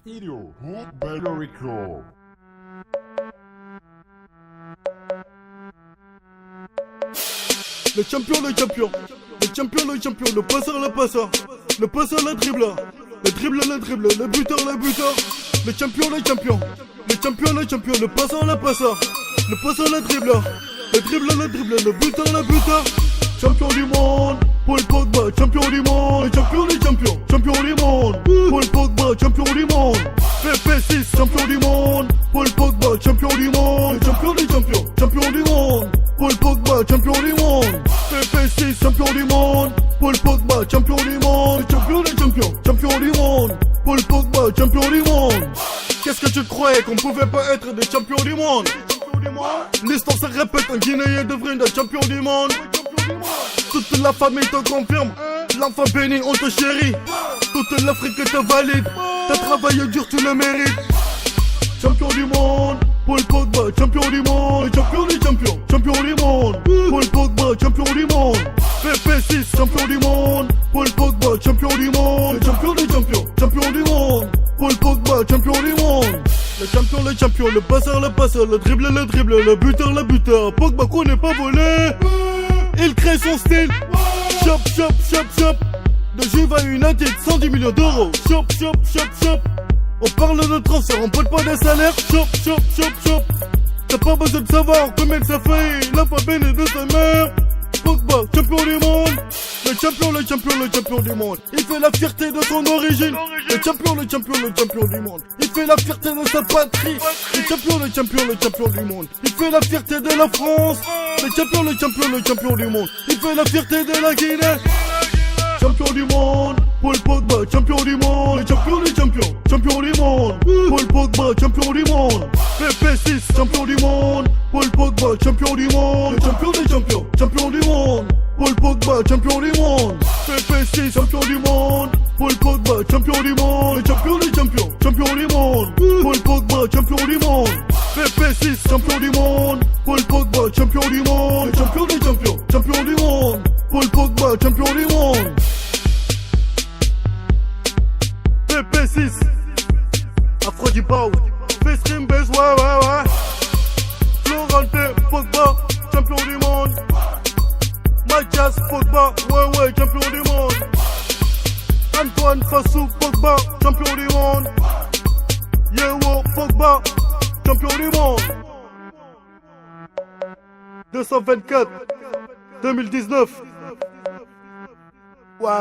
Idio, Bellorico. Le champion, le champion. Le champion, le champion. Le passeur, le passeur. Le passeur, le dribbleur. Le dribbleur, le dribbleur. Le buteur, le buteur. Le champion, le champion. Le champion, le champion. Le passeur, le passeur. Le passeur, le dribbleur. Le dribbleur, le dribbleur. Le buteur, le buteur. Champion du monde, Paul Pogba, champion du monde. Le champion des champions, champion du monde. Paul Pogba, champion du monde. PP6, champion du monde. Paul Pogba, champion du monde. Le champion des champions, champion du monde. Paul Pogba, champion du monde. PP6, champion du monde. Paul Pogba, champion du monde. Le champion des champions, champion du monde. Paul Pogba, champion du monde. Qu'est-ce que tu croyais qu'on pouvait pas être des champions du monde? L'histoire se répète, un Guinéen devient un champion du monde. Toute la famille te confirme, l'enfant béni on te chérit. Toute l'Afrique te valide, t'as travaillé dur tu le mérites. Champion du monde, Paul Pogba, champion du monde. Champion des champions, champion du monde. Paul Pogba, champion du monde. PP6, champion du monde. Paul Pogba, champion du monde. Champion des champions, champion du monde. Paul Pogba, champion du monde. Le champion, le passeur, le dribble, le buteur. Pogba qu'on n'est pas volé. Il crée son style. Chop, chop, chop, chop. De Juve à United, 110 millions d'euros. Chop, chop, chop, chop. On parle de transfert, on parle pas des salaires. Chop, chop, chop, chop. T'as pas besoin de savoir combien ça fait. La pas béni de sa mère. Pogba, champion du monde. Le champion du monde. Il fait la fierté de son origine. Le champion du monde. Il fait la fierté de sa patrie. Le champion du monde. Il fait la fierté de la France. Le champion du monde. Il fait la fierté de la Guinée. Champion du monde, Paul Pogba, champion du monde. Le champion des champions, champion du monde. Paul Pogba, champion du monde. PP6, champion du monde. Paul Pogba, champion du monde. Le champion des champions, champion du monde. Paul Pogba, champion du monde. PP6, champion du monde. Paul Pogba, champion du monde. Le champion des champions, champion du monde. Paul Pogba, champion du monde. PP6, champion du monde. Paul Pogba, champion du monde. Le champion des champions, champion du monde. Paul Pogba, champion du monde. PP6, Aphrodite Pau, Festrim Bez, ouais. Florente Pogba, champion du monde. Mathias Pogba, ouais, champion du monde. Antoine Fassou Pogba, champion du monde. Yewo Pogba, champion du monde. 224, 2019. Ouais.